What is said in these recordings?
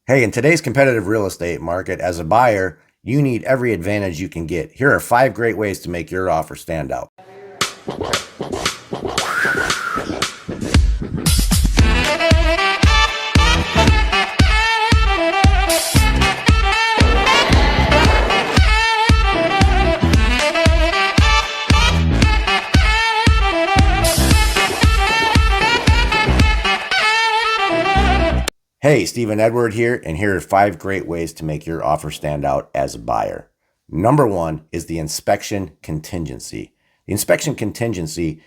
Hey, in today's competitive real estate market, as a buyer, you need every advantage you can get. Here are 5 great ways to make your offer stand out. Hey, Stephen Edward here, and here are 5 great ways to make your offer stand out as a buyer. Number one is the inspection contingency. The inspection contingency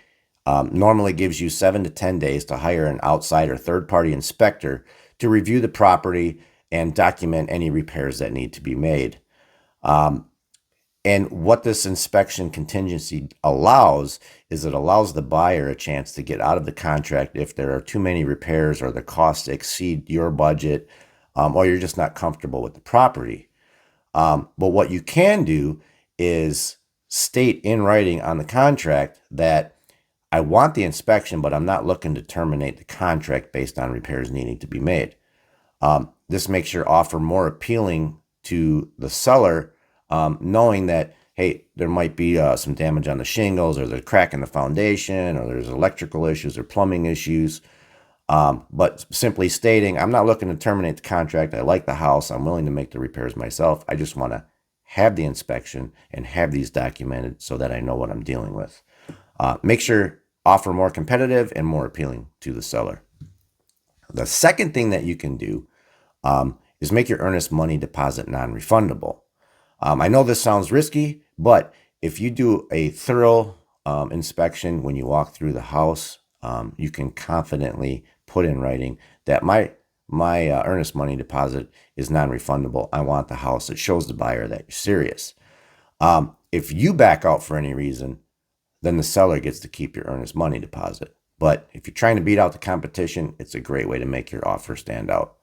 normally gives you 7 to 10 days to hire an outside or third-party inspector to review the property and document any repairs that need to be made. And what this inspection contingency allows is it allows the buyer a chance to get out of the contract if there are too many repairs or the costs exceed your budget, or you're just not comfortable with the property. But what you can do is state in writing on the contract that I want the inspection, but I'm not looking to terminate the contract based on repairs needing to be made. This makes your offer more appealing to the seller, knowing that, hey, there might be some damage on the shingles, or there's a crack in the foundation, or there's electrical issues or plumbing issues. But simply stating, I'm not looking to terminate the contract. I like the house. I'm willing to make the repairs myself. I just want to have the inspection and have these documented so that I know what I'm dealing with. Make sure offer more competitive and more appealing to the seller. The second thing that you can do is make your earnest money deposit non-refundable. I know this sounds risky, but if you do a thorough inspection when you walk through the house, you can confidently put in writing that my earnest money deposit is non-refundable. I want the house. It shows the buyer that you're serious. If you back out for any reason, then the seller gets to keep your earnest money deposit. But if you're trying to beat out the competition, it's a great way to make your offer stand out.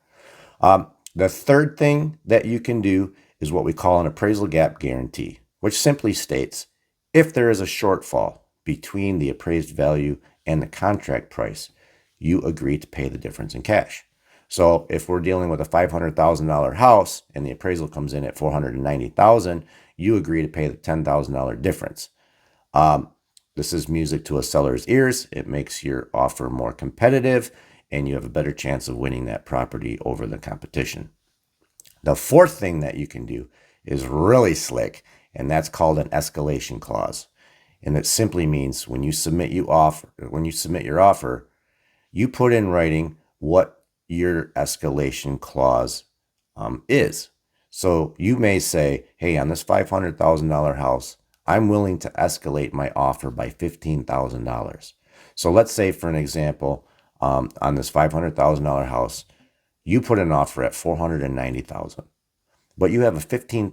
The third thing that you can do is what we call an appraisal gap guarantee, which simply states if there is a shortfall between the appraised value and the contract price, you agree to pay the difference in cash. So if we're dealing with a $500,000 house and the appraisal comes in at $490,000, you agree to pay the $10,000 difference. This is music to a seller's ears. It makes your offer more competitive, and you have a better chance of winning that property over the competition. The fourth thing that you can do is really slick, and that's called an escalation clause. And it simply means when you submit your offer, you put in writing what your escalation clause is. So you may say, hey, on this $500,000 house, I'm willing to escalate my offer by $15,000. So let's say, for an example, on this $500,000 house, you put an offer at $490,000, but you have a $15,000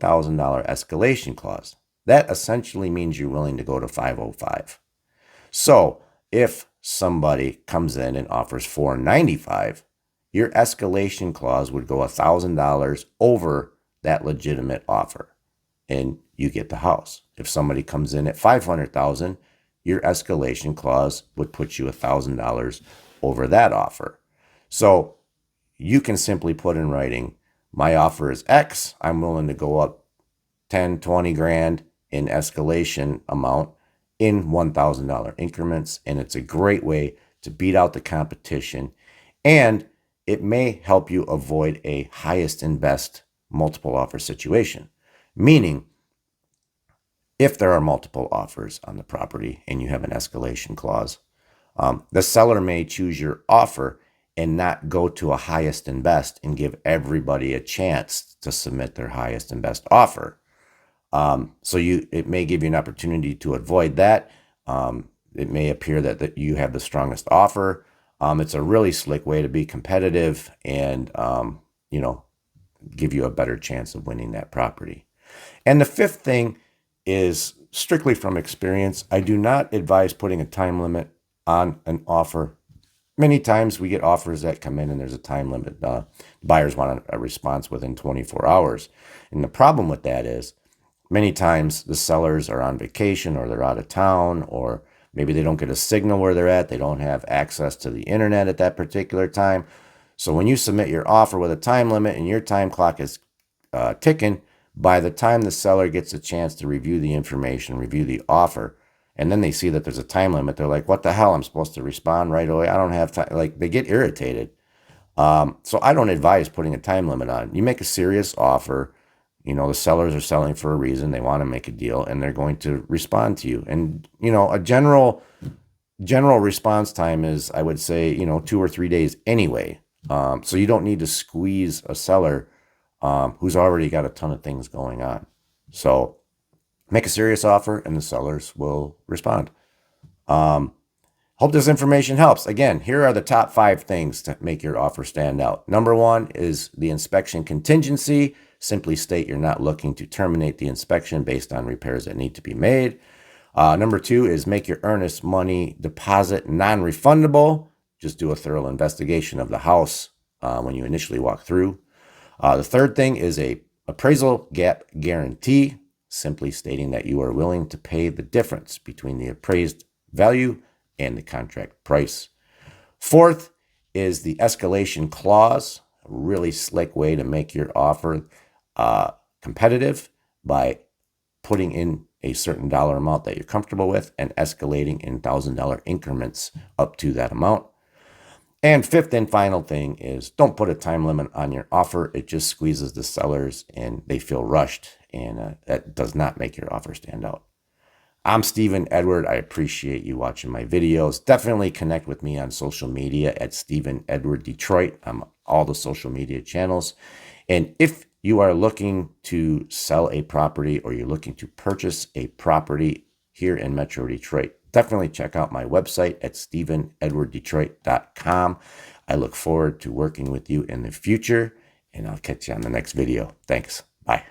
escalation clause. That essentially means you're willing to go to $505. So if somebody comes in and offers $495, your escalation clause would go $1,000 over that legitimate offer, and you get the house. If somebody comes in at $500,000, your escalation clause would put you $1,000 over that offer. So you can simply put in writing, my offer is X. I'm willing to go up 10, 20 grand in escalation amount in $1,000 increments. And it's a great way to beat out the competition. And it may help you avoid a highest and best multiple offer situation. Meaning, if there are multiple offers on the property and you have an escalation clause, the seller may choose your offer and not go to a highest and best and give everybody a chance to submit their highest and best offer. So it may give you an opportunity to avoid that. It may appear that you have the strongest offer. It's a really slick way to be competitive and, give you a better chance of winning that property. And the fifth thing is strictly from experience. I do not advise putting a time limit on an offer. Many times we get offers that come in and there's a time limit. Buyers want a response within 24 hours. And the problem with that is many times the sellers are on vacation, or they're out of town, or maybe they don't get a signal where they're at. They don't have access to the internet at that particular time. So when you submit your offer with a time limit and your time clock is ticking, by the time the seller gets a chance to review the information, review the offer, and then they see that there's a time limit, they're like, what the hell? I'm supposed to respond right away. I don't have time. Like, they get irritated. So I don't advise putting a time limit on. You make a serious offer. The sellers are selling for a reason. They want to make a deal, and they're going to respond to you. And, a general response time is, I would say, 2 or 3 days anyway. So you don't need to squeeze a seller who's already got a ton of things going on. So make a serious offer and the sellers will respond. Hope this information helps. Again, here are the top 5 things to make your offer stand out. Number 1 is the inspection contingency. Simply state you're not looking to terminate the inspection based on repairs that need to be made. Number 2 is make your earnest money deposit non-refundable. Just do a thorough investigation of the house when you initially walk through. The third thing is a appraisal gap guarantee, simply stating that you are willing to pay the difference between the appraised value and the contract price. Fourth is the escalation clause, a really slick way to make your offer competitive by putting in a certain dollar amount that you're comfortable with and escalating in $1,000 increments up to that amount. And fifth and final thing is don't put a time limit on your offer. It just squeezes the sellers and they feel rushed, and that does not make your offer stand out. I'm Stephen Edward. I appreciate you watching my videos. Definitely connect with me on social media at Stephen Edward Detroit. I'm on all the social media channels. And if you are looking to sell a property or you're looking to purchase a property here in Metro Detroit, definitely check out my website at StephenEdwardDetroit.com. I look forward to working with you in the future, and I'll catch you on the next video. Thanks. Bye.